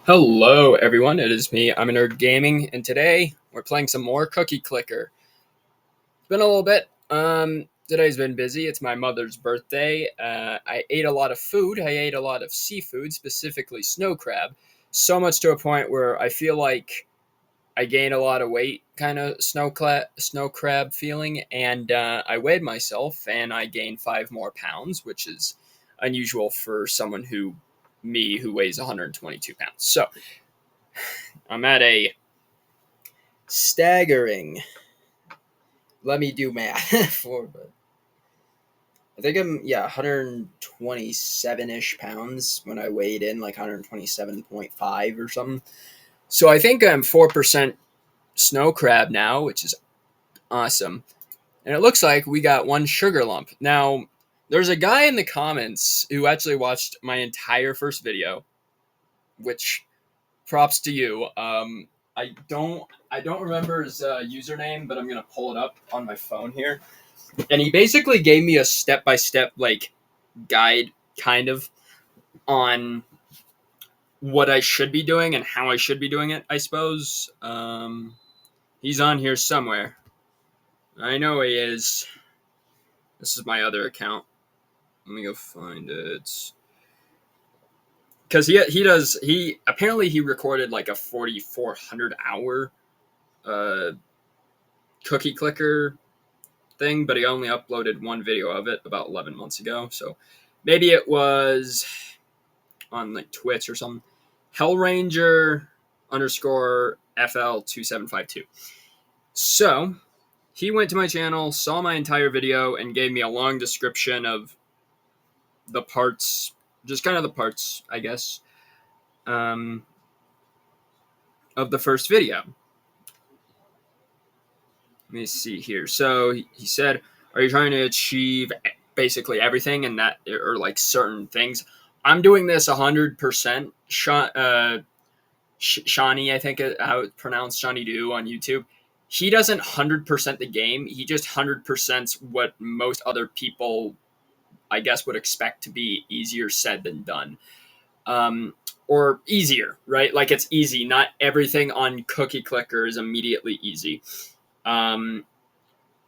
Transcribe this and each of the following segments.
Hello, everyone. It is me. I'm a Nerd Gaming, and today we're playing some more Cookie Clicker. It's been a little bit. Today's been busy. It's my mother's birthday. I ate a lot of food. I ate a lot of seafood, specifically snow crab, so much to a point where I feel like I gained a lot of weight, kind of snow crab feeling. And I weighed myself, and I gained 5 more pounds, which is unusual for someone who weighs 122 pounds. So I'm at a staggering. Let me do math for. I think I'm 127 ish pounds when I weighed in like 127.5 or something. So I think I'm 4% snow crab now, which is awesome. And it looks like we got one sugar lump. Now, there's a guy in the comments who actually watched my entire first video, which props to you. I don't remember his username, but I'm gonna pull it up on my phone here. And he basically gave me a step by step like guide, kind of, on what I should be doing and how I should be doing it. I suppose he's on here somewhere. I know he is. This is my other account. Let me go find it. Because he apparently he recorded like a 4,400 hour uh, cookie clicker thing, but he only uploaded one video of it about 11 months ago. So maybe it was on like Twitch or something. Hellranger underscore FL2752. So he went to my channel, saw my entire video, and gave me a long description of the parts, just kind of the parts, I guess, um, of the first video. Let me see here. So he said, "Are you trying to achieve basically everything and that, or like certain things?" I'm doing this 100%. Shawnee, I think how it's pronounced, Shawnee Do on YouTube. He doesn't 100% the game. He just 100% what most other people, I guess, would expect to be easier said than done. Or easier, right? Like it's easy. Not everything on Cookie Clicker is immediately easy. Um,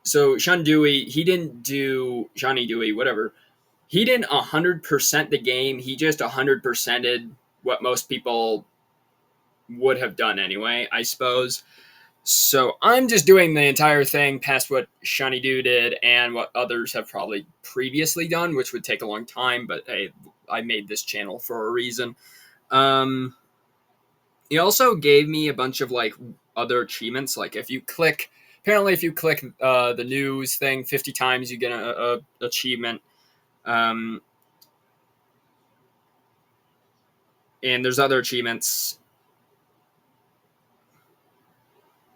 so Sean Dewey, he didn't do Shawnee Dewey, whatever. He didn't 100% the game. He just 100%ed what most people would have done anyway, I suppose. So I'm just doing the entire thing past what Shiny Doo did and what others have probably previously done, which would take a long time, but hey, I made this channel for a reason. Um, he also gave me a bunch of like other achievements. Like apparently if you click the news thing 50 times, you get a achievement. Um, and there's other achievements.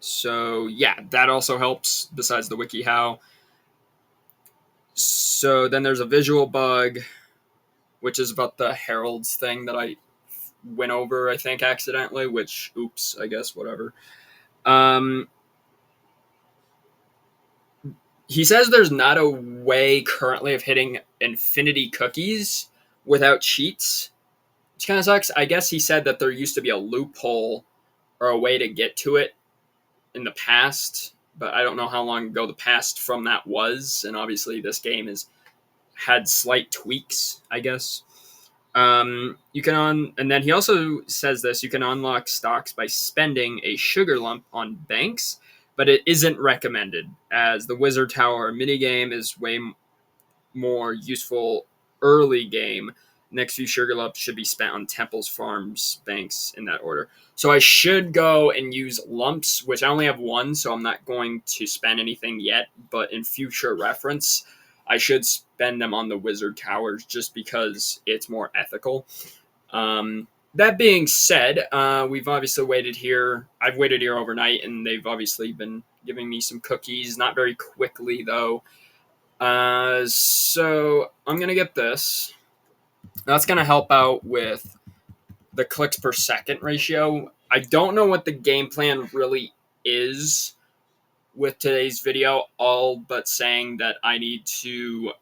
So yeah, that also helps besides the wiki how. So then there's a visual bug, which is about the heralds thing that I went over, I think, accidentally, which, oops, I guess, whatever. Um, he says there's not a way currently of hitting infinity cookies without cheats, which kind of sucks. I guess he said that there used to be a loophole or a way to get to it in the past, but I don't know how long ago the past from that was. And obviously, this game has had slight tweaks, I guess. You can and then he also says this: you can unlock stocks by spending a sugar lump on banks, but it isn't recommended as the Wizard Tower minigame is way more useful early game. Next few sugar lumps should be spent on temples, farms, banks in that order. So I should go and use lumps, which I only have one, so I'm not going to spend anything yet. But in future reference, I should spend them on the Wizard Towers just because it's more ethical. That being said, we've obviously waited here. I've waited here overnight, and they've obviously been giving me some cookies. Not very quickly, though. So I'm going to get this. That's going to help out with the clicks per second ratio. I don't know what the game plan really is with today's video, all but saying that I need to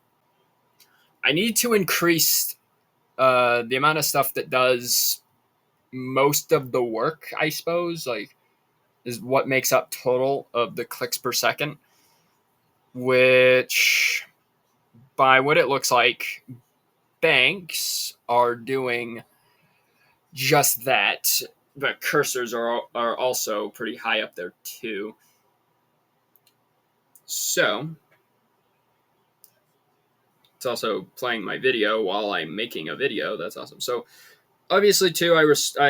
increase the amount of stuff that does most of the work, I suppose, like is what makes up total of the clicks per second, which by what it looks like, banks are doing just that. But cursors are also pretty high up there too. So it's also playing my video while I'm making a video. That's awesome. So obviously too, I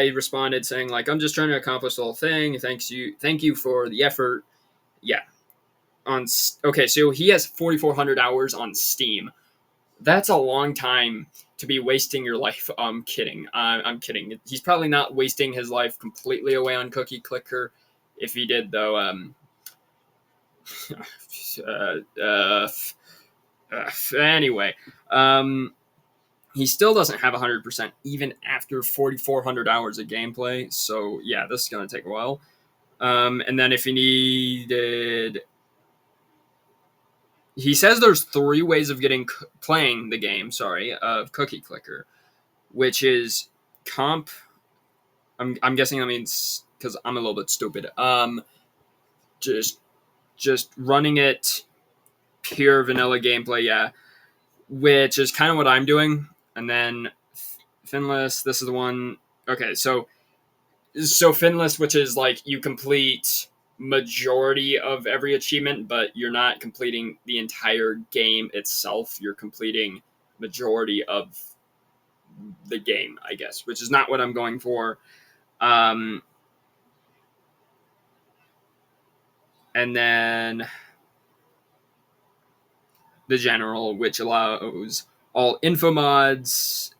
responded saying like I'm just trying to accomplish the whole thing. Thank you for the effort. Yeah. Okay, so he has 4,400 hours on Steam. That's a long time to be wasting your life. I'm kidding. I'm kidding. He's probably not wasting his life completely away on Cookie Clicker. If he did, though, uh, uh, anyway, um, he still doesn't have 100% even after 4,400 hours of gameplay. So yeah, this is gonna take a while. And then if he needed, he says there's three ways of playing the game. Sorry, of Cookie Clicker, which is comp. I'm guessing that means because I'm a little bit stupid. Just just running it pure vanilla gameplay, yeah, which is kind of what I'm doing. And then Finless, this is the one. Okay, so Finless, which is like you complete majority of every achievement, but you're not completing the entire game itself. You're completing majority of the game, I guess, which is not what I'm going for. Um, and then the general, which allows all info mods.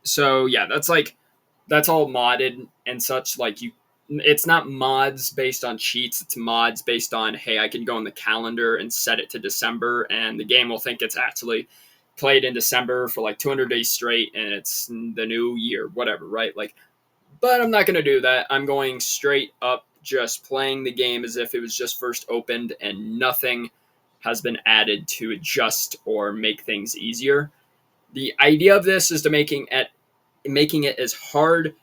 So yeah, that's all modded and such. Like it's not mods based on cheats. It's mods based on, hey, I can go in the calendar and set it to December, and the game will think it's actually played in December for like 200 days straight, and it's the new year, whatever, right? Like, but I'm not gonna do that. I'm going straight up, just playing the game as if it was just first opened, and nothing has been added to adjust or make things easier. The idea of this is to making it as hard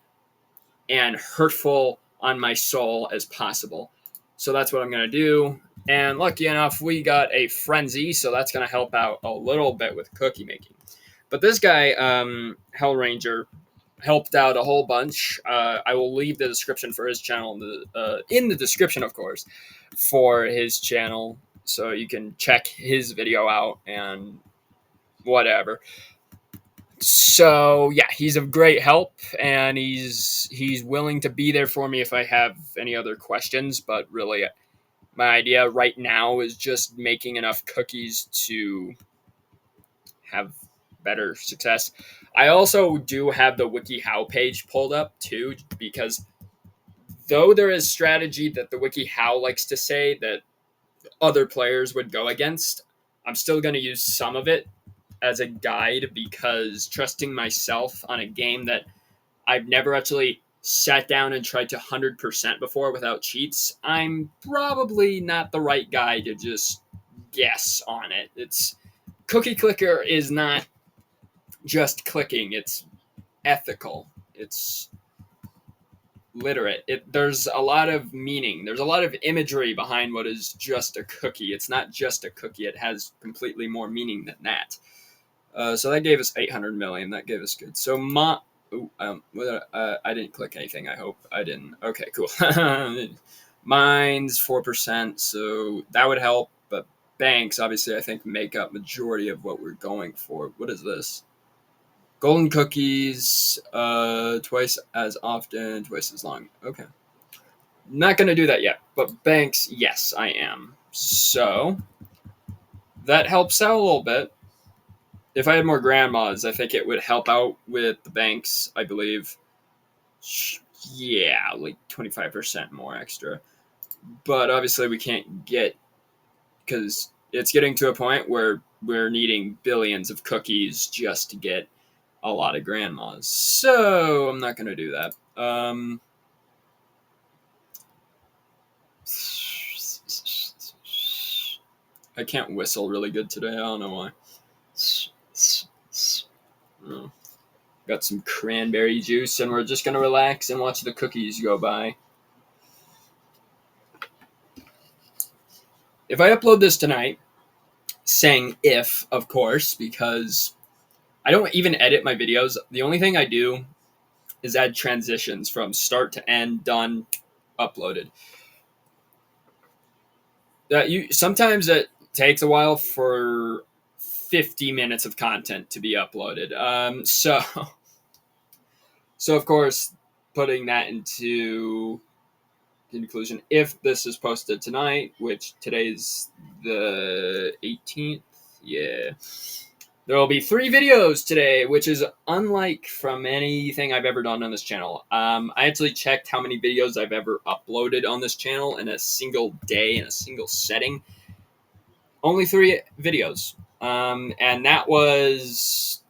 and hurtful on my soul as possible. So that's what I'm going to do. And lucky enough, we got a frenzy, so that's going to help out a little bit with cookie making. But this guy, Hell Ranger, helped out a whole bunch. I will leave the description for his channel in the description, of course, for his channel, so you can check his video out and whatever. So yeah, he's of great help, and he's willing to be there for me if I have any other questions. But really, my idea right now is just making enough cookies to have better success. I also do have the WikiHow page pulled up too, because though there is strategy that the WikiHow likes to say that other players would go against, I'm still going to use some of it as a guide, because trusting myself on a game that I've never actually sat down and tried to 100% before without cheats, I'm probably not the right guy to just guess on it. It's Cookie Clicker is not just clicking, it's ethical. It's literate. There's a lot of meaning. There's a lot of imagery behind what is just a cookie. It's not just a cookie. It has completely more meaning than that. So that gave us 800 million. That gave us good. So I didn't click anything. I hope I didn't. Okay, cool. Mine's 4%, so that would help. But banks, obviously, I think make up majority of what we're going for. What is this? Golden cookies, twice as often, twice as long. Okay. Not gonna do that yet, but banks, yes, I am. So that helps out a little bit. If I had more grandmas, I think it would help out with the banks, I believe. Yeah, like 25% more extra. But obviously, we can't get, because it's getting to a point where we're needing billions of cookies just to get a lot of grandmas. So I'm not going to do that. I can't whistle really good today. I don't know why. Got some cranberry juice, and we're just gonna relax and watch the cookies go by. If I upload this tonight, saying if, of course, because I don't even edit my videos. The only thing I do is add transitions from start to end, done, uploaded. That you sometimes it takes a while for 50 minutes of content to be uploaded. So of course, putting that into conclusion, if this is posted tonight, which today's the 18th, yeah, there will be 3 videos today, which is unlike from anything I've ever done on this channel. I actually checked how many videos I've ever uploaded on this channel in a single day, in a single setting. Only 3 videos. And that was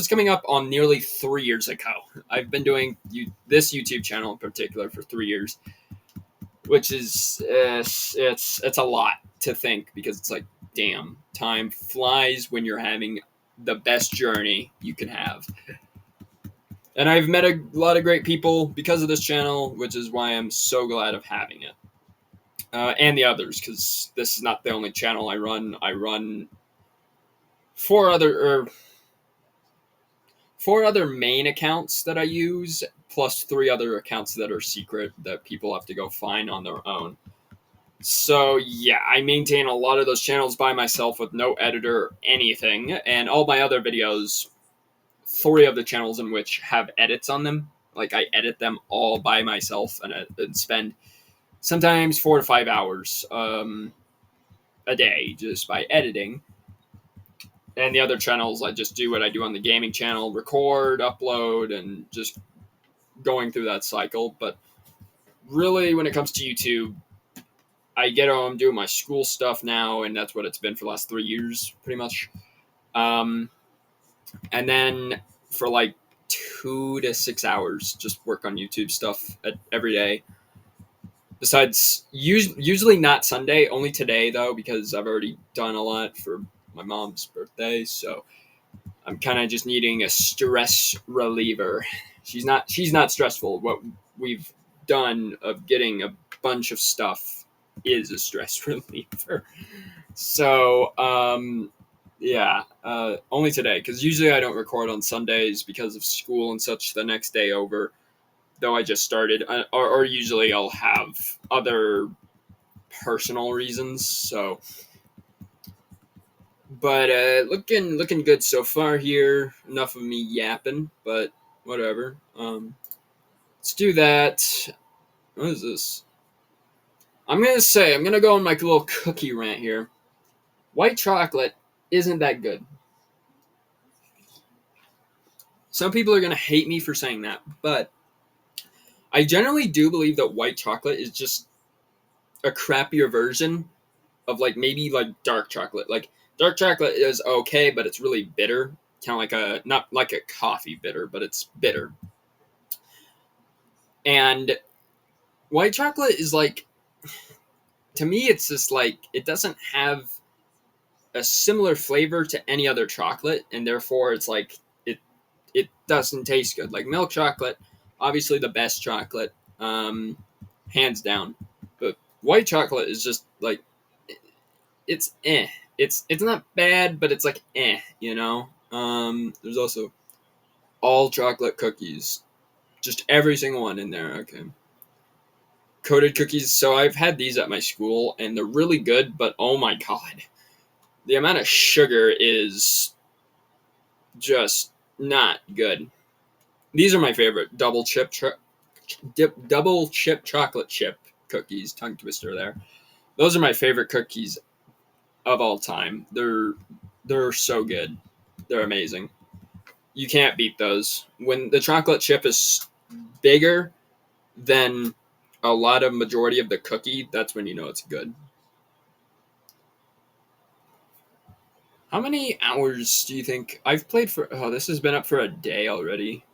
coming up on nearly 3 years ago. I've been doing this YouTube channel in particular for 3 years, which is it's a lot to think, because it's like, damn, time flies when you're having the best journey you can have. And I've met a lot of great people because of this channel, which is why I'm so glad of having it. And the others, because this is not the only channel I run. I run 4 other main accounts that I use, plus 3 other accounts that are secret that people have to go find on their own. So yeah, I maintain a lot of those channels by myself with no editor or anything, and all my other videos, 3 of the channels in which have edits on them, like I edit them all by myself and spend sometimes 4 to 5 hours a day just by editing. And the other channels, I just do what I do on the gaming channel, record, upload, and just going through that cycle. But really, when it comes to YouTube, I get home, do my school stuff now, and that's what it's been for the last 3 years, pretty much. And then for like 2 to 6 hours, just work on YouTube stuff every day. Besides, usually not Sunday, only today though, because I've already done a lot for my mom's birthday, so I'm kind of just needing a stress reliever. She's not stressful. What we've done of getting a bunch of stuff is a stress reliever. So, yeah, only today, because usually I don't record on Sundays because of school and such the next day over, though I just started, or usually I'll have other personal reasons. So, but looking good so far here. Enough of me yapping, but whatever. Let's do that. What is this? I'm gonna go on my little cookie rant here. White chocolate isn't that good. Some people are gonna hate me for saying that, but I generally do believe that white chocolate is just a crappier version of like maybe like dark chocolate. Like dark chocolate is okay, but it's really bitter. Kind of like not like a coffee bitter, but it's bitter. And white chocolate is like, to me, it's just like, it doesn't have a similar flavor to any other chocolate, and therefore it's like it doesn't taste good. Like milk chocolate, obviously the best chocolate, hands down. But white chocolate is just like, it's eh. It's not bad, but it's like eh, you know. There's also all chocolate cookies, just every single one in there. Okay. Coated cookies. So I've had these at my school, and they're really good. But oh my god, the amount of sugar is just not good. These are my favorite double chip chocolate chip cookies. Tongue twister there. Those are my favorite cookies of all time. They're so good. They're amazing. You can't beat those. When the chocolate chip is bigger than a lot of majority of the cookie, that's when you know it's good. How many hours do you think I've played for? Oh, this has been up for a day already.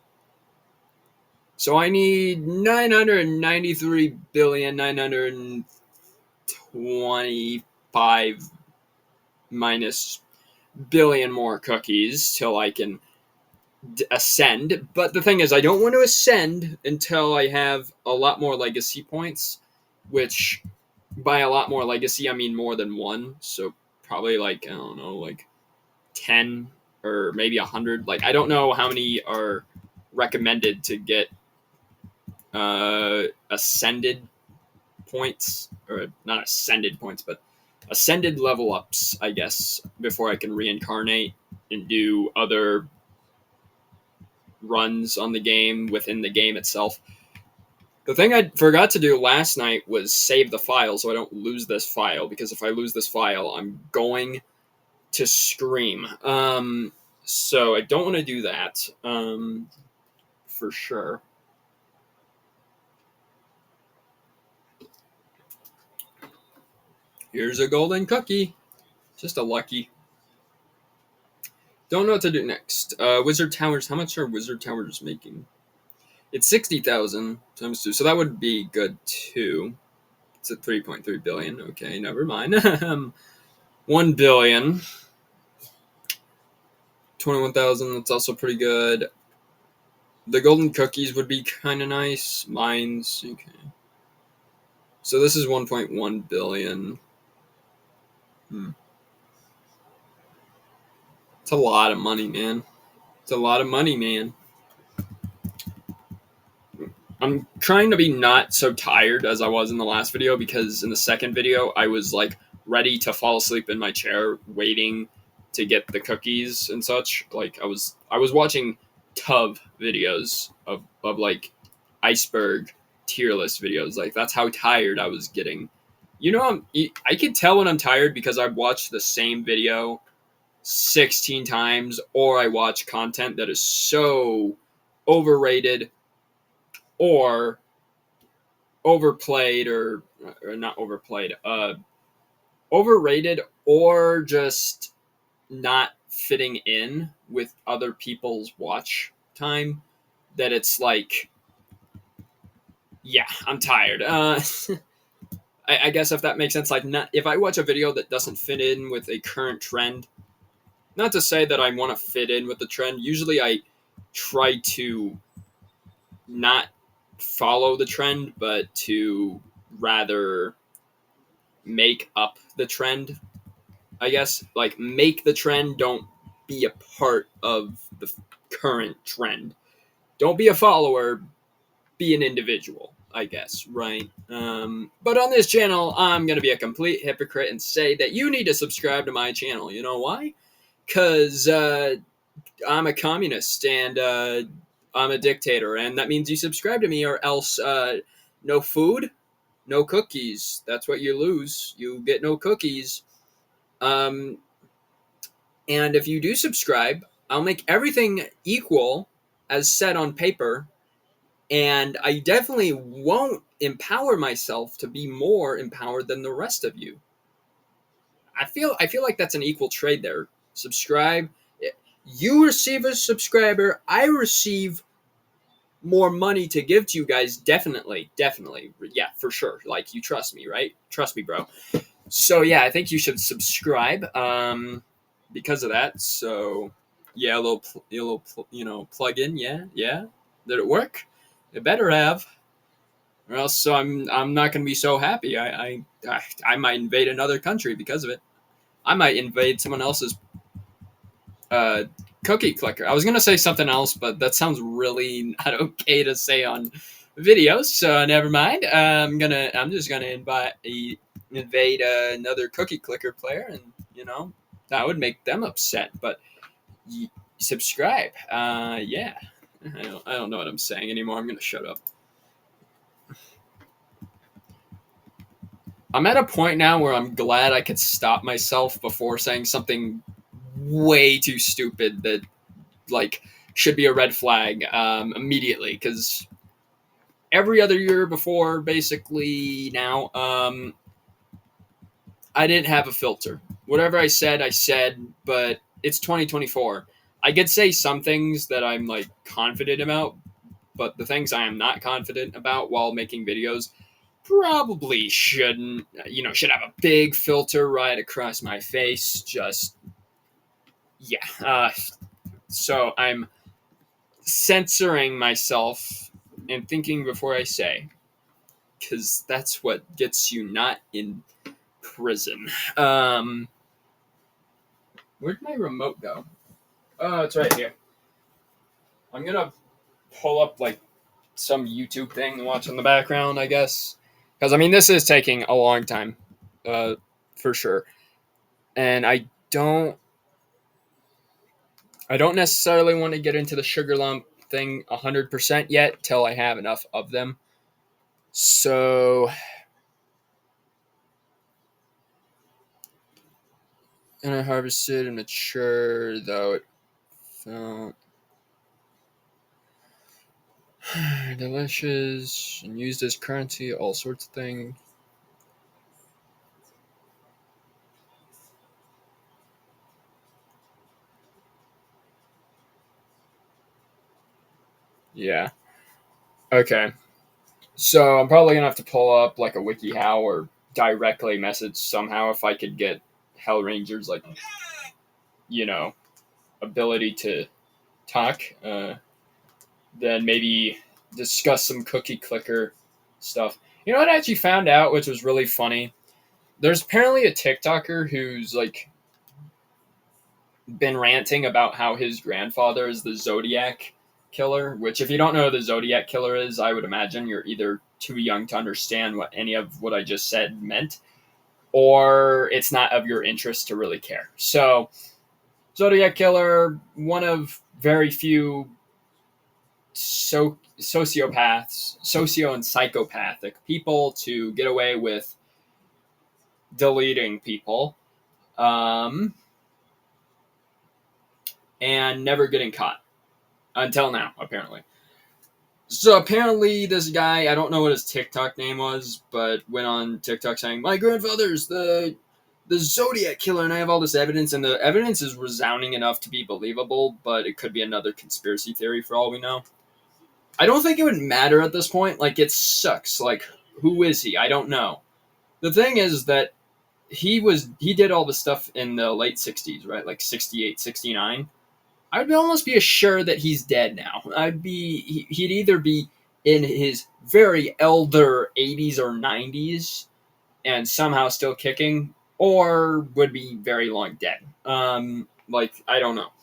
So I need 993,925 minus billion more cookies till I can ascend. But the thing is, I don't want to ascend until I have a lot more legacy points, which by a lot more legacy, I mean more than one. So probably like, I don't know, like 10 or maybe 100. Like, I don't know how many are recommended to get ascended points, or not ascended points, but ascended level ups, I guess, before I can reincarnate and do other runs on the game within the game itself. The thing I forgot to do last night was save the file so I don't lose this file, because if I lose this file, I'm going to scream. So I don't want to do that, for sure. Here's a golden cookie. Just a lucky. Don't know what to do next. Wizard Towers. How much are Wizard Towers making? It's 60,000 times 2, so that would be good too. It's at 3.3 billion. Okay, never mind. 1 billion. 21,000. That's also pretty good. The golden cookies would be kind of nice. Mines. Okay. So this is 1.1 billion. It's a lot of money, man. It's a lot of money, man. I'm trying to be not so tired as I was in the last video, because in the second video I was like ready to fall asleep in my chair waiting to get the cookies and such. Like I was watching tub videos of like iceberg tier list videos. Like that's how tired I was getting. I could tell when I'm tired because I watched the same video 16 times, or I watch content that is so overrated or overplayed, or not overplayed, overrated, or just not fitting in with other people's watch time, that it's like, yeah, I'm tired. I guess if that makes sense, like, not if I watch a video that doesn't fit in with a current trend, not to say that I want to fit in with the trend. Usually I try to not follow the trend, but to rather make up the trend, I guess. Like, make the trend, don't be a part of the current trend. Don't be a follower, be an individual, I guess, right? But on this channel, I'm going to be a complete hypocrite and say that you need to subscribe to my channel. You know why? Because I'm a communist, and I'm a dictator, and that means you subscribe to me, or else no food, no cookies. That's what you lose. You get no cookies. Um, and if you do subscribe, I'll make everything equal as said on paper, and I definitely won't empower myself to be more empowered than the rest of you. I feel like that's an equal trade there. Subscribe. You receive a subscriber. I receive more money to give to you guys. Definitely, definitely, yeah, for sure. Like, you trust me, right? Trust me, bro. So yeah, I think you should subscribe. Because of that. So yeah, a little plug in. Yeah, yeah. Did it work? It better have, or else so I'm not gonna be so happy. I might invade another country because of it. I might invade someone else's uh, cookie clicker. I was gonna say something else, but that sounds really not okay to say on videos. So never mind. I'm just gonna invade another cookie clicker player, and that would make them upset. But subscribe. Yeah. I don't know what I'm saying anymore. I'm gonna shut up. I'm at a point now where I'm glad I could stop myself before saying something way too stupid that, like, should be a red flag immediately, because every other year before, basically now, I didn't have a filter. Whatever I said, but it's 2024. I could say some things that I'm like confident about, but the things I am not confident about while making videos probably shouldn't, should have a big filter right across my face. Just, yeah. So I'm censoring myself and thinking before I say, because that's what gets you not in prison. Where'd my remote go? Oh, it's right here. I'm gonna pull up like some YouTube thing to watch in the background, I guess, because I mean this is taking a long time, for sure, and I don't necessarily want to get into the sugar lump thing 100% yet till I have enough of them. So, and I harvested and mature, though it felt delicious and used as currency, all sorts of things. Yeah. Okay. So I'm probably gonna have to pull up like a WikiHow or directly message somehow if I could get Hell Rangers like you know ability to talk. Then maybe discuss some cookie clicker stuff. You know what I actually found out, which was really funny. There's apparently a TikToker who's like been ranting about how his grandfather is the Zodiac killer. Which, if you don't know who the Zodiac killer is, I would imagine you're either too young to understand what any of what I just said meant, or it's not of your interest to really care. So, Zodiac killer, one of very few sociopaths, socio and psychopathic people to get away with deleting people, um, and never getting caught until now, apparently. So apparently, this guy, I don't know what his TikTok name was, but went on TikTok saying, "My grandfather's the Zodiac killer, and I have all this evidence, and the evidence is resounding enough to be believable, but it could be another conspiracy theory for all we know." I don't think it would matter at this point. Like, it sucks. Like, who is he? I don't know. The thing is that he did all the stuff in the late 60s, right? Like 68, 69. I'd almost be assured that he's dead now. He'd either be in his very elder 80s or 90s and somehow still kicking, or would be very long dead. Like, I don't know.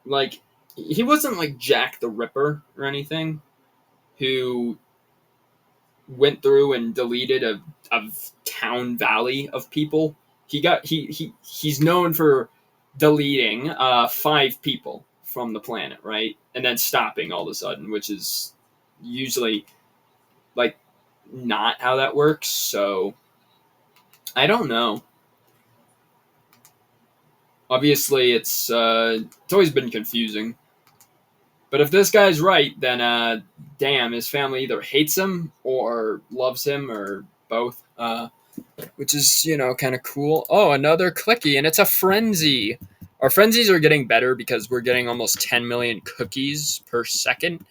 Like, he wasn't like Jack the Ripper or anything, who went through and deleted a town valley of people. He's known for deleting 5 people from the planet, right? And then stopping all of a sudden, which is usually like not how that works. So I don't know. Obviously, it's always been confusing. But if this guy's right, then damn, his family either hates him or loves him or both. Which is, kind of cool. Oh, another clicky, and it's a frenzy. Our frenzies are getting better because we're getting almost 10 million cookies per second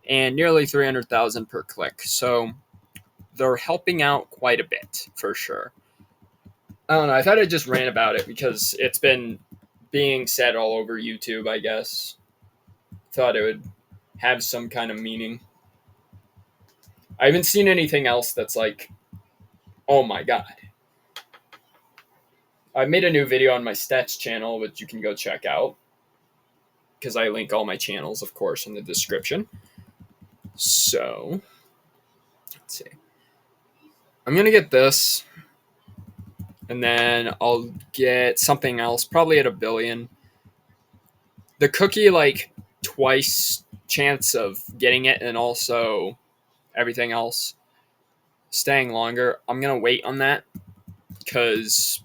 and nearly 300,000 per click. So they're helping out quite a bit for sure. I don't know. I thought I'd just rant about it because it's been being said all over YouTube, I guess. Thought it would have some kind of meaning. I haven't seen anything else that's like, oh my god. I made a new video on my stats channel, which you can go check out because I link all my channels, of course, in the description. So, let's see. I'm going to get this, and then I'll get something else, probably at 1,000,000,000. The cookie, like, twice chance of getting it, and also everything else staying longer. I'm going to wait on that because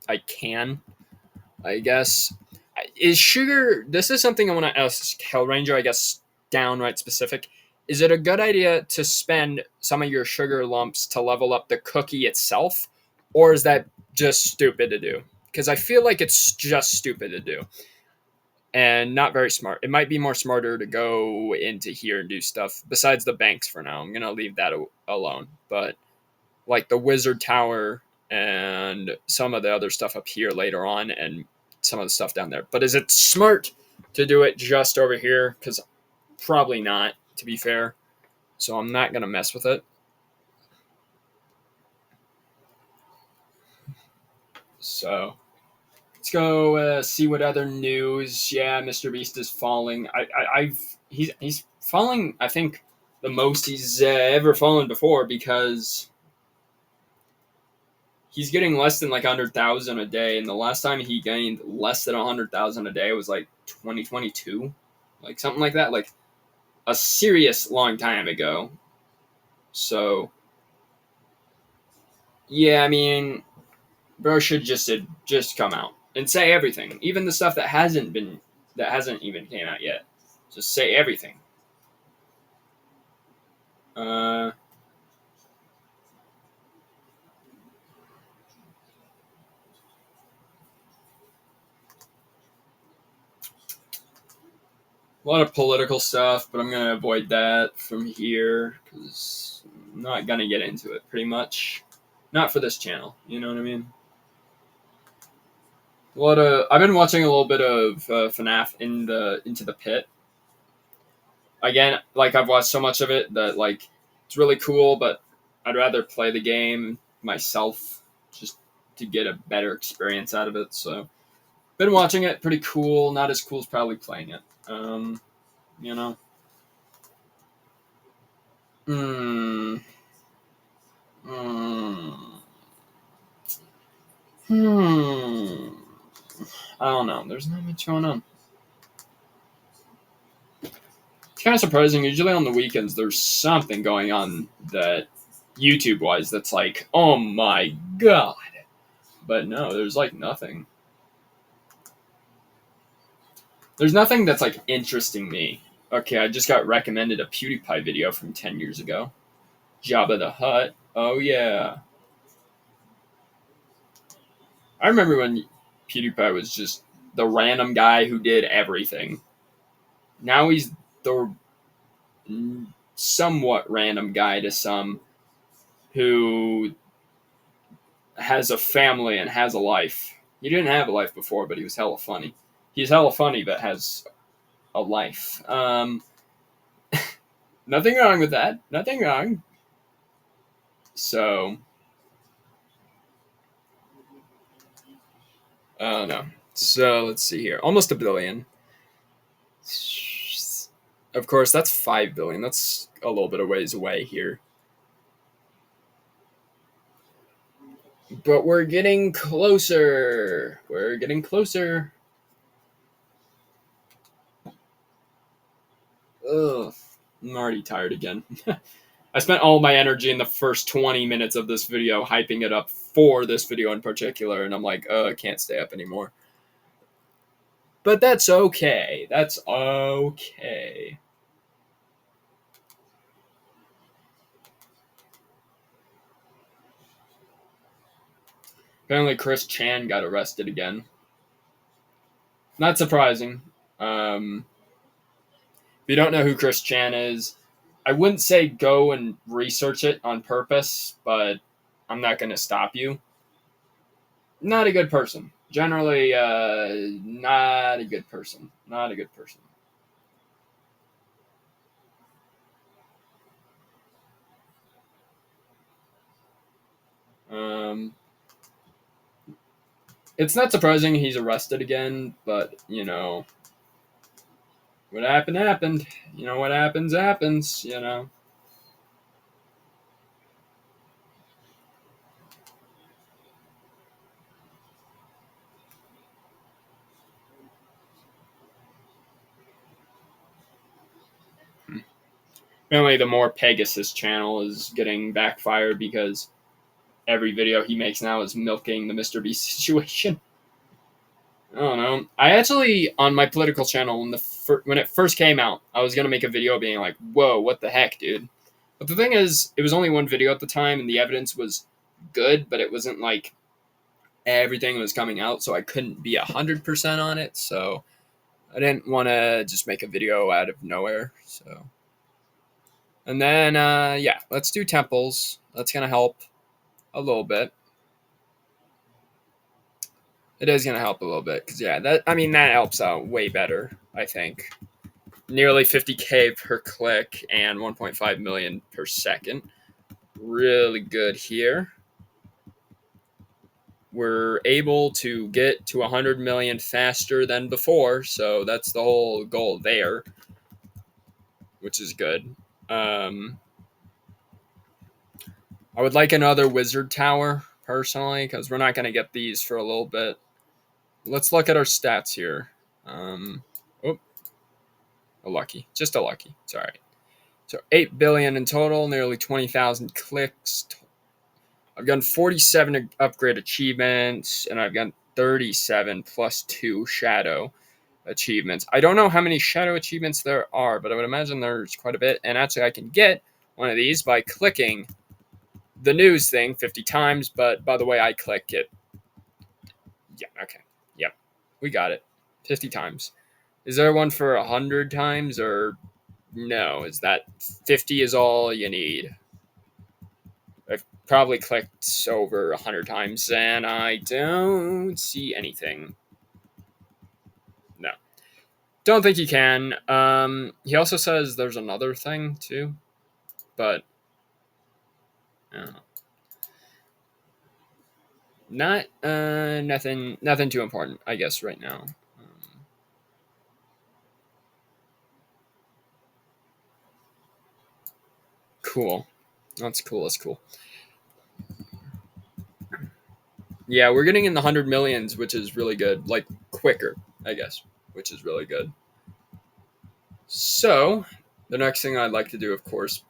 I can, I guess. Is sugar, this is something I want to ask Hellranger, I guess, downright specific. Is it a good idea to spend some of your sugar lumps to level up the cookie itself? Or is that just stupid to do? Because I feel like it's just stupid to do and not very smart. It might be more smarter to go into here and do stuff besides the banks for now. I'm going to leave that alone. But like the wizard tower and some of the other stuff up here later on and some of the stuff down there. But is it smart to do it just over here because probably not, to be fair. So I'm not gonna mess with it. So let's go see what other news. Yeah, Mr. Beast is falling. He's falling. I think the most he's ever fallen before because he's getting less than like 100,000 a day, and the last time he gained less than 100,000 a day was like 2022, like something like that, like a serious long time ago. So yeah, I mean, bro should just come out and say everything, even the stuff that hasn't even came out yet. Just say everything. Uh, a lot of political stuff, but I'm gonna avoid that from here because I'm not gonna get into it. Pretty much, not for this channel. You know what I mean? A lot of I've been watching a little bit of FNAF in the Into the Pit. Again, like I've watched so much of it that like it's really cool, but I'd rather play the game myself just to get a better experience out of it. So been watching it, pretty cool. Not as cool as probably playing it. You know. Hmm. Hmm. Hmm. I don't know. There's not much going on. It's kind of surprising. Usually on the weekends, there's something going on that YouTube wise that's like, oh my god. But no, there's like nothing. There's nothing that's like interesting me. Okay, I just got recommended a PewDiePie video from 10 years ago. Jabba the Hutt. Oh yeah. I remember when PewDiePie was just the random guy who did everything. Now he's the somewhat random guy to some who has a family and has a life. He didn't have a life before, but he was hella funny. He's hella funny, but has a life. Nothing wrong with that. Nothing wrong. So, I don't know. So let's see here. Almost a billion. Of course, that's 5 billion. That's a little bit of ways away here. But we're getting closer. We're getting closer. Ugh. I'm already tired again. I spent all my energy in the first 20 minutes of this video hyping it up for this video in particular, and I'm like, I can't stay up anymore. But that's okay. That's okay. Apparently, Chris Chan got arrested again. Not surprising. If you don't know who Chris Chan is, I wouldn't say go and research it on purpose, but I'm not going to stop you. Not a good person. Generally, not a good person. Not a good person. Um, it's not surprising he's arrested again, but what happened happened. What happens happens. Apparently, the more Pegasus channel is getting backfired because every video he makes now is milking the Mr. Beast situation. I don't know. I actually, on my political channel, when it first came out, I was going to make a video being like, whoa, what the heck, dude? But the thing is, it was only one video at the time, and the evidence was good, but it wasn't like everything was coming out, so I couldn't be 100% on it, so I didn't want to just make a video out of nowhere, so. And then, yeah, let's do temples. That's going to help a little bit. It is going to help a little bit, because, yeah, that helps out way better. I think. Nearly 50K per click and 1.5 million per second. Really good here. We're able to get to 100 million faster than before, so that's the whole goal there, which is good. I would like another wizard tower personally, because we're not going to get these for a little bit. Let's look at our stats here. Oh, a lucky, just a lucky. It's all right. So 8 billion in total, nearly 20,000 clicks. I've gotten 47 upgrade achievements, and I've gotten 37 plus 2 shadow achievements. I don't know how many shadow achievements there are, but I would imagine there's quite a bit. And actually, I can get one of these by clicking the news thing 50 times. But by the way, I click it. Yeah, okay. Yep. We got it. 50 times. Is there one for 100 times, or no? Is that 50 is all you need? I've probably clicked over 100 times and I don't see anything. No. Don't think you can. He also says there's another thing too, but not nothing too important, I guess, right now. Cool. That's cool. That's cool. Yeah, we're getting in the 100 millions, which is really good. Like quicker, I guess, which is really good. So, the next thing I'd like to do, of course,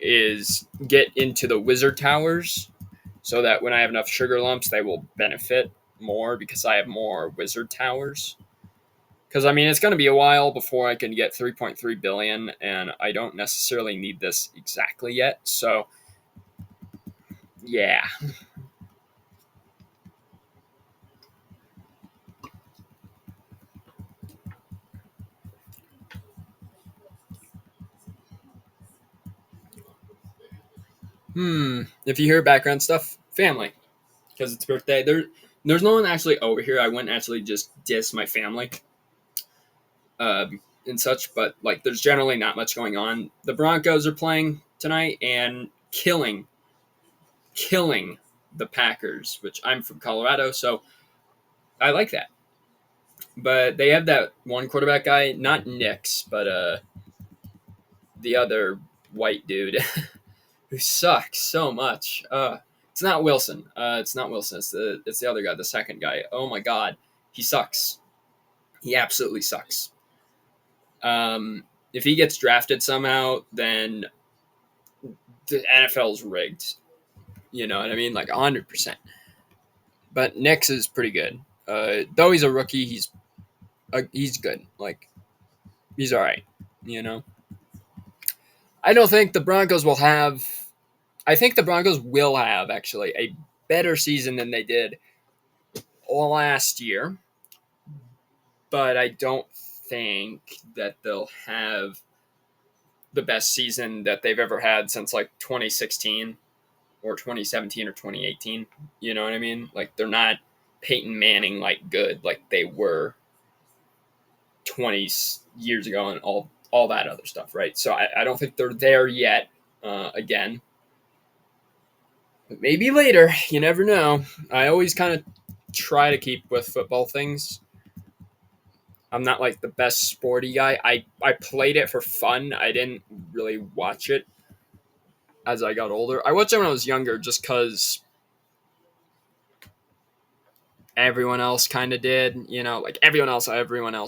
is get into the wizard towers so that when I have enough sugar lumps, they will benefit more because I have more wizard towers. Because I mean, it's going to be a while before I can get 3.3 billion, and I don't necessarily need this exactly yet. So, yeah. If you hear background stuff, family, because it's birthday. There's no one actually over here. I wouldn't actually just diss my family, uh, and such. But like, there's generally not much going on. The Broncos are playing tonight and killing the Packers, which I'm from Colorado, so I like that. But they have that one quarterback guy, not Nix, but the other white dude who sucks so much. It's not Wilson. It's not Wilson. It's the other guy, the second guy. Oh my god, he sucks. He absolutely sucks. If he gets drafted somehow, then the NFL's rigged. You know what I mean? Like 100%. But Nix is pretty good. Though he's a rookie, he's good. Like he's all right. You know, I don't think the Broncos will have. I think the Broncos will have actually a better season than they did last year, but I don't think that they'll have the best season that they've ever had since like 2016 or 2017 or 2018. You know what I mean? Like they're not Peyton Manning like good like they were 20 years ago and all that other stuff, right? So I don't think they're there yet. Again, but maybe later. You never know. I always kind of try to keep with football things. I'm not like the best sporty guy. I played it for fun. I didn't really watch it as I got older. I watched it when I was younger, just because everyone else kind of did. You know, like everyone else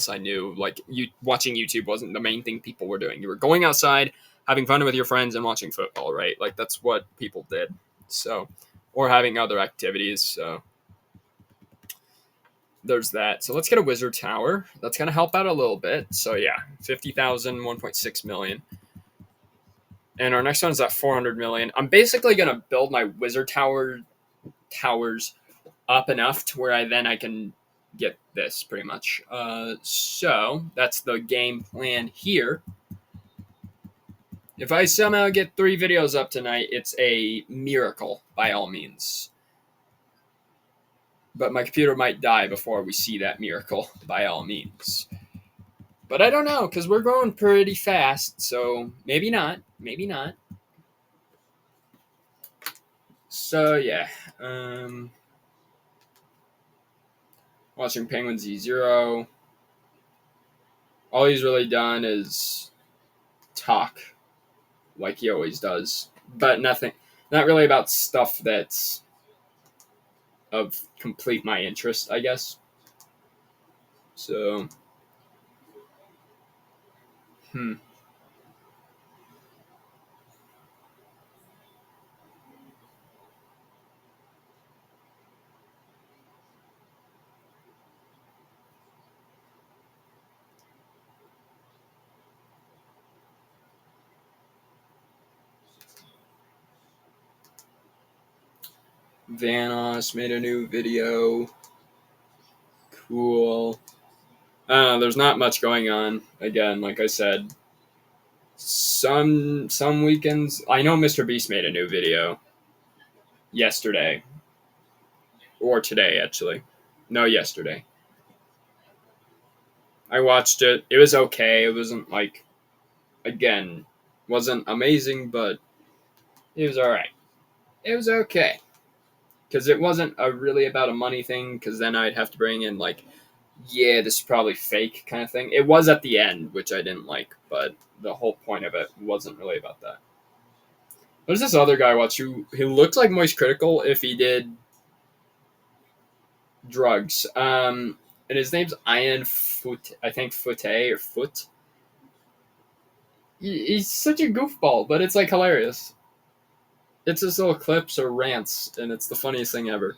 I knew. Like you watching YouTube wasn't the main thing people were doing. You were going outside, having fun with your friends, and watching football. Right? Like that's what people did. So, or having other activities. So there's that. So let's get a wizard tower. That's gonna help out a little bit. So yeah, 50,000, 1.6 million. And our next one is at 400 million. I'm basically gonna build my wizard towers up enough to where I can get this pretty much. So that's the game plan here. If I somehow get 3 videos up tonight, it's a miracle by all means. But my computer might die before we see that miracle by all means. But I don't know because we're growing pretty fast, so maybe not. Maybe not. So yeah, um, watching Penguin Z0. All he's really done is talk like he always does, but nothing, not really about stuff that's of complete my interest, I guess. So, hmm. Vanos made a new video. Cool. There's not much going on. Again, like I said, some weekends. I know Mr. Beast made a new video yesterday or today, actually. No, yesterday. I watched it. It was okay. It wasn't like, again, wasn't amazing, but it was all right. It was okay because it wasn't really about a money thing. Because then I'd have to bring in like, yeah, this is probably fake kind of thing. It was at the end, which I didn't like, but the whole point of it wasn't really about that. There's this other guy I watch who looked like Moist Critical if he did drugs. And his name's Ian Foot. I think Foote or Foot. He's such a goofball, but it's like hilarious. It's just little clips or rants, and it's the funniest thing ever.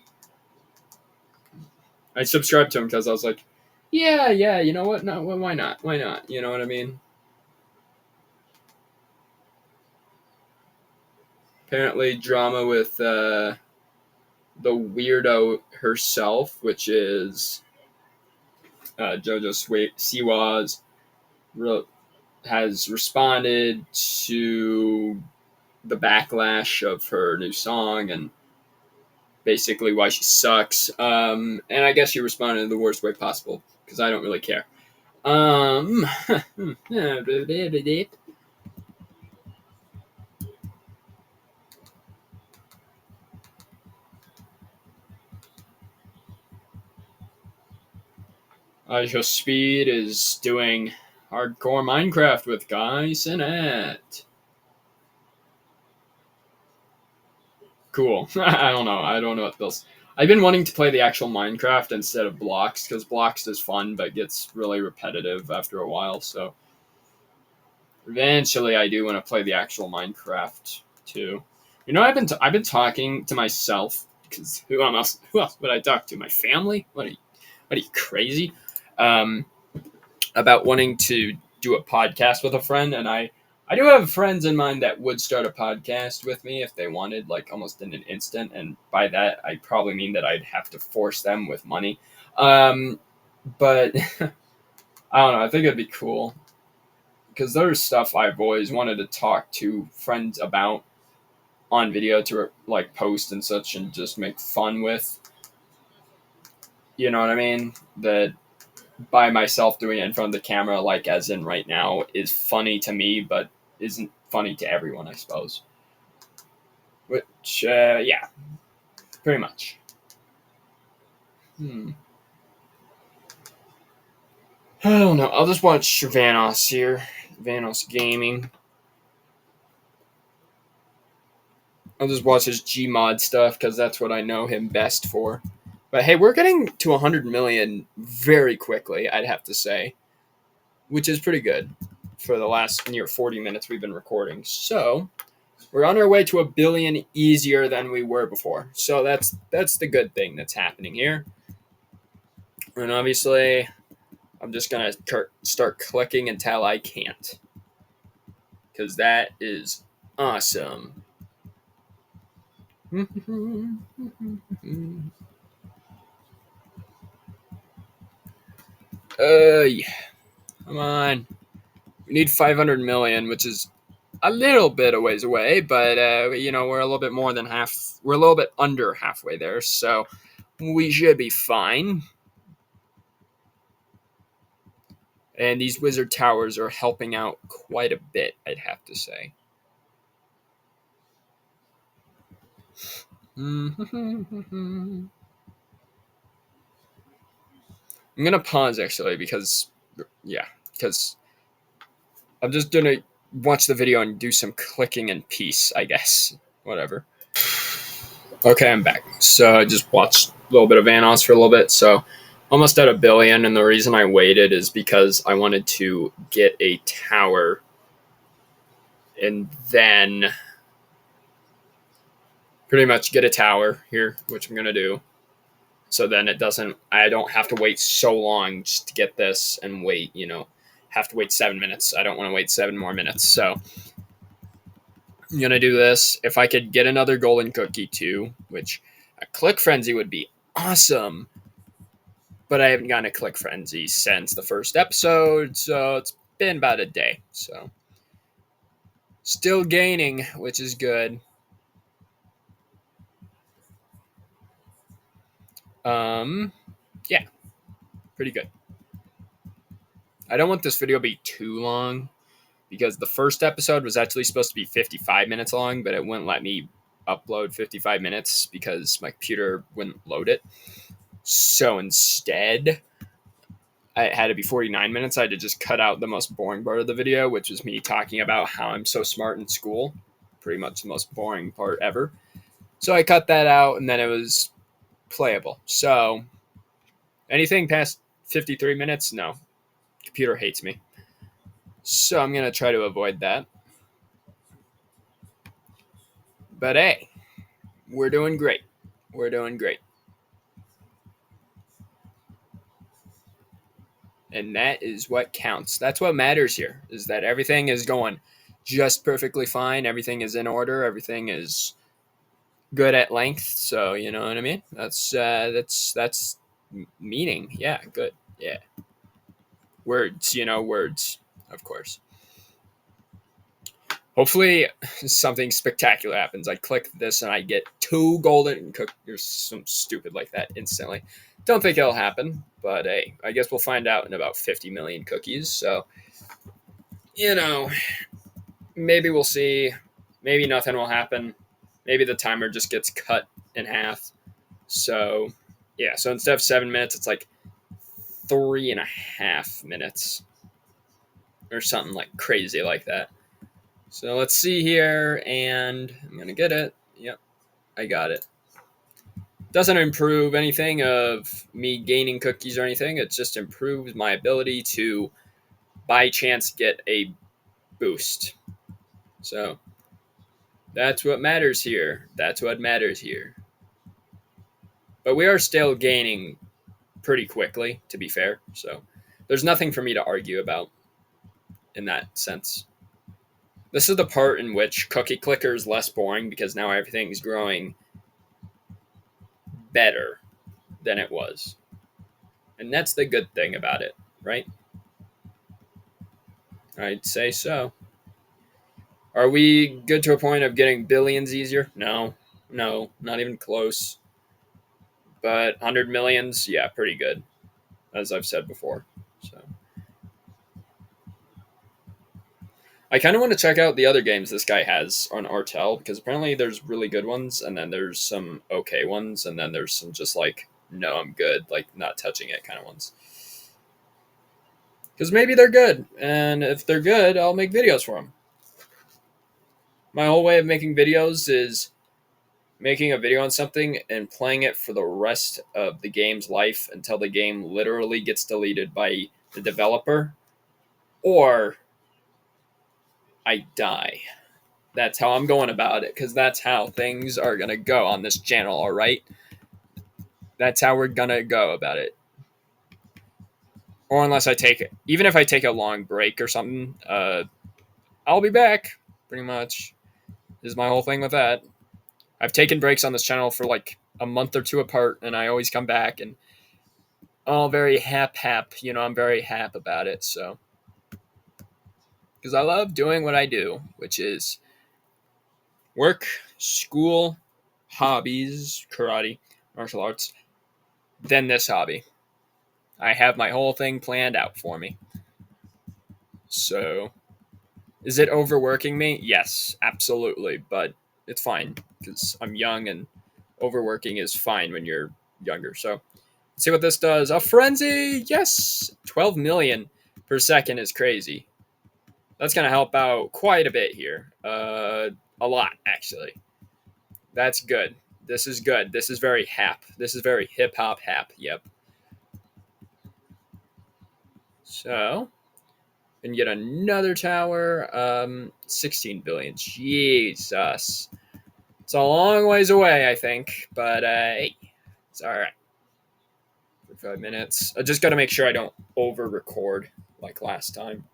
I subscribed to him because I was like, yeah, you know what? No, why not? Why not? You know what I mean? Apparently, drama with the weirdo herself, which is JoJo Siwa's, has responded to the backlash of her new song and basically why she sucks. And I guess she responded in the worst way possible because I don't really care. Show Speed is doing hardcore Minecraft with guys in it. Cool. I don't know. I don't know what else. I've been wanting to play the actual Minecraft instead of Blocks because Blocks is fun but gets really repetitive after a while. So eventually, I do want to play the actual Minecraft too. You know, I've been talking to myself because who else would I talk to? My family? What are you crazy? Um, about wanting to do a podcast with a friend, and I do have friends in mind that would start a podcast with me if they wanted, like almost in an instant. And by that, I probably mean that I'd have to force them with money. But I don't know. I think it'd be cool because there's stuff I've always wanted to talk to friends about on video to like post and such and just make fun with. You know what I mean? That by myself doing it in front of the camera, like as in right now, is funny to me, but isn't funny to everyone, I suppose. Which, yeah, pretty much. I don't know. I'll just watch Vanos here. Vanos Gaming. I'll just watch his Gmod stuff because that's what I know him best for. But hey, we're getting to 100 million very quickly, I'd have to say, which is pretty good for the last near 40 minutes we've been recording. So we're on our way to a billion easier than we were before. So that's the good thing that's happening here. And obviously, I'm just gonna start clicking until I can't, because that is awesome. Yeah. Come on. We need 500 million, which is a little bit a ways away, but you know, we're a little bit more than half. We're a little bit under halfway there, so we should be fine. And these wizard towers are helping out quite a bit, I'd have to say. I'm gonna pause actually because, yeah, because I'm just gonna watch the video and do some clicking in peace, I guess. Whatever. Okay, I'm back. So I just watched a little bit of Vanos for a little bit. So almost at 1 billion, and the reason I waited is because I wanted to get a tower and then pretty much get a tower here, which I'm gonna do. So then I don't have to wait so long just to get this and wait, have to wait 7 minutes. I don't want to wait 7 more minutes. So I'm going to do this. If I could get another golden cookie too, which a click frenzy would be awesome, but I haven't gotten a click frenzy since the first episode. So it's been about a day. So still gaining, which is good. Yeah, pretty good. I don't want this video to be too long because the first episode was actually supposed to be 55 minutes long, but it wouldn't let me upload 55 minutes because my computer wouldn't load it. So instead, it had to be 49 minutes. I had to just cut out the most boring part of the video, which was me talking about how I'm so smart in school. Pretty much the most boring part ever. So I cut that out, and then it was playable. So anything past 53 minutes, no. Computer hates me. So I'm going to try to avoid that. But hey, we're doing great. We're doing great. And that is what counts. That's what matters here, is that everything is going just perfectly fine. Everything is in order. Everything is good at length. So you know what I mean. That's meaning. Yeah, good. Yeah, words. Words. Of course. Hopefully, something spectacular happens. I click this and I get 2 golden cook or some stupid like that instantly. Don't think it'll happen, but hey, I guess we'll find out in about 50 million cookies. So, maybe we'll see. Maybe nothing will happen. Maybe the timer just gets cut in half. So, yeah. So instead of 7 minutes, it's like 3.5 minutes or something like crazy like that. So let's see here, and I'm gonna get it. Yep, I got it. Doesn't improve anything of me gaining cookies or anything. It just improves my ability to, by chance, get a boost. So that's what matters here. That's what matters here. But we are still gaining pretty quickly, to be fair. So there's nothing for me to argue about in that sense. This is the part in which Cookie Clicker is less boring because now everything's growing better than it was. And that's the good thing about it, right? I'd say so. Are we good to a point of getting billions easier? No, not even close. But 100 millions, yeah, pretty good, as I've said before. So I kind of want to check out the other games this guy has on Artel because apparently there's really good ones, and then there's some okay ones, and then there's some just like, no, I'm good, like not touching it kind of ones. Because maybe they're good, and if they're good, I'll make videos for them. My whole way of making videos is making a video on something and playing it for the rest of the game's life until the game literally gets deleted by the developer or I die. That's how I'm going about it because that's how things are going to go on this channel, all right? That's how we're going to go about it. Or unless even if I take a long break or something, I'll be back, pretty much, is my whole thing with that. I've taken breaks on this channel for like a month or two apart, and I always come back, and all very hap. I'm very hap about it, so. Because I love doing what I do, which is work, school, hobbies, karate, martial arts, then this hobby. I have my whole thing planned out for me. So, is it overworking me? Yes, absolutely. But it's fine because I'm young and overworking is fine when you're younger. So, let's see what this does. A frenzy! Yes! 12 million per second is crazy. That's going to help out quite a bit here. A lot, actually. That's good. This is good. This is very hap. This is very hip hop hap. Yep. So, and get another tower. 16 billion. Jesus. It's a long ways away, I think. But, hey, it's all right. For 5 minutes. I just got to make sure I don't over record like last time.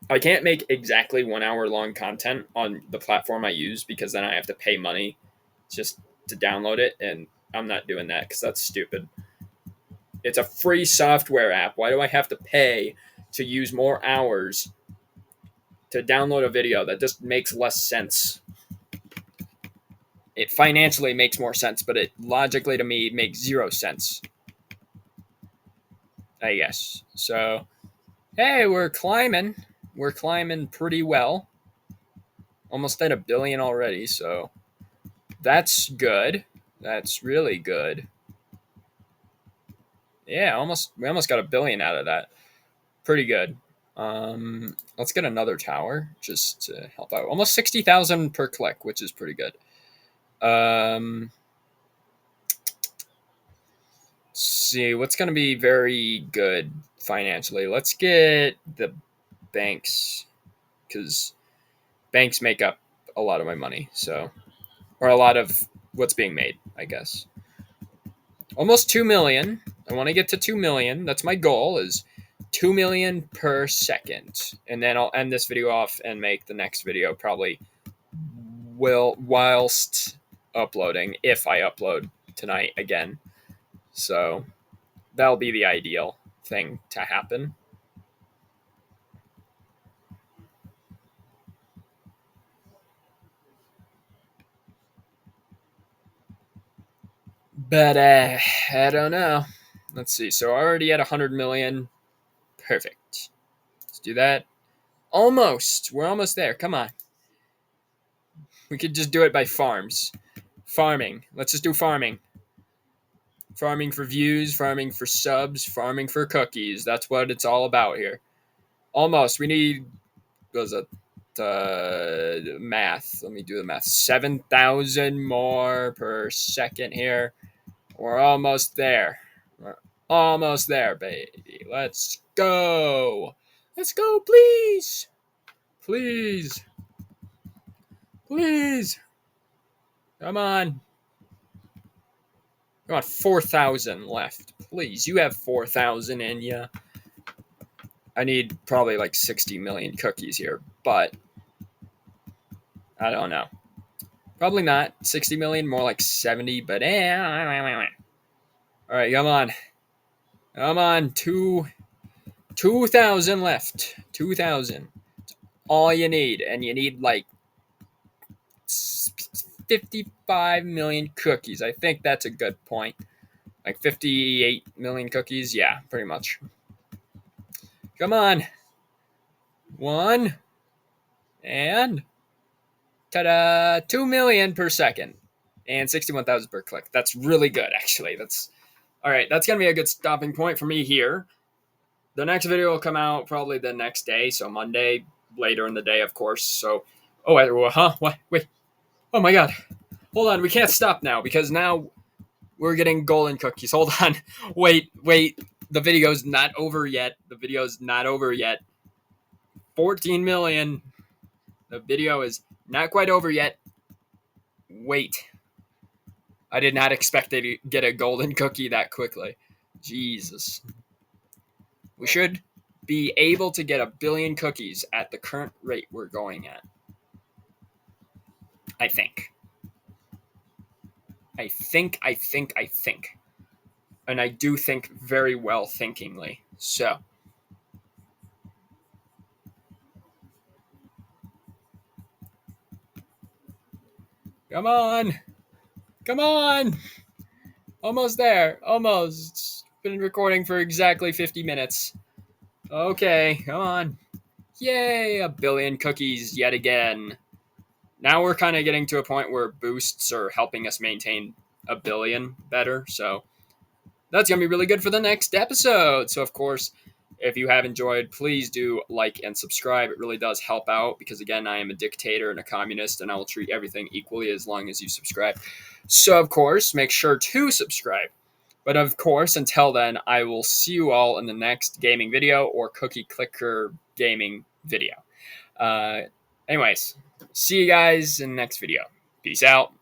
I can't make exactly 1 hour long content on the platform I use because then I have to pay money just to download it. And I'm not doing that because that's stupid. It's a free software app. Why do I have to pay to use more hours to download a video? That just makes less sense. It financially makes more sense, but it logically to me makes zero sense. I guess. So, hey, we're climbing. We're climbing pretty well. Almost at 1 billion already, so that's good. That's really good. Yeah, we almost got 1 billion out of that. Pretty good. Let's get another tower just to help out. Almost 60,000 per click, which is pretty good. Let's see what's going to be very good financially. Let's get the banks because banks make up a lot of my money. So, or a lot of what's being made, I guess. Almost 2 million. I want to get to 2 million. That's my goal is 2 million per second. And then I'll end this video off and make the next video probably whilst uploading, if I upload tonight again. So that'll be the ideal thing to happen. But I don't know. Let's see. So I already at 100 million. Perfect. Let's do that. Almost. We're almost there. Come on. We could just do it by farms. Farming. Let's just do farming. Farming for views, farming for subs, farming for cookies. That's what it's all about here. Almost. We need, what was it? Math. Let me do the math. 7,000 more per second here. We're almost there. We're almost there, baby. Let's go. Let's go, please. Please. Please. Come on. Come on, 4,000 left. Please, you have 4,000 in you. I need probably like 60 million cookies here, but I don't know. Probably not 60 million, more like 70, but all right, come on. Come on, 2,000 left. 2,000. All you need, and you need like 55 million cookies. I think that's a good point. Like 58 million cookies. Yeah, pretty much. Come on. One. And ta-da! 2 million per second. And 61,000 per click. That's really good, actually. That's all right. That's going to be a good stopping point for me here. The next video will come out probably the next day. So Monday, later in the day, of course. So, what? Wait. Oh my God. Hold on. We can't stop now because now we're getting golden cookies. Hold on. Wait. The video's not over yet. 14 million. The video is not quite over yet. Wait. I did not expect to get a golden cookie that quickly. Jesus. We should be able to get 1 billion cookies at the current rate we're going at. I think. And I do think very well thinkingly. So. Come on. Come on. Almost there. Almost. Been recording for exactly 50 minutes. Okay, come on. Yay, a billion cookies yet again. Now we're kind of getting to a point where boosts are helping us maintain a billion better. So that's going to be really good for the next episode. So, of course, if you have enjoyed, please do like and subscribe. It really does help out because, again, I am a dictator and a communist, and I will treat everything equally as long as you subscribe. So, of course, make sure to subscribe. But, of course, until then, I will see you all in the next gaming video or cookie clicker gaming video. Uh, anyways, see you guys in the next video. Peace out.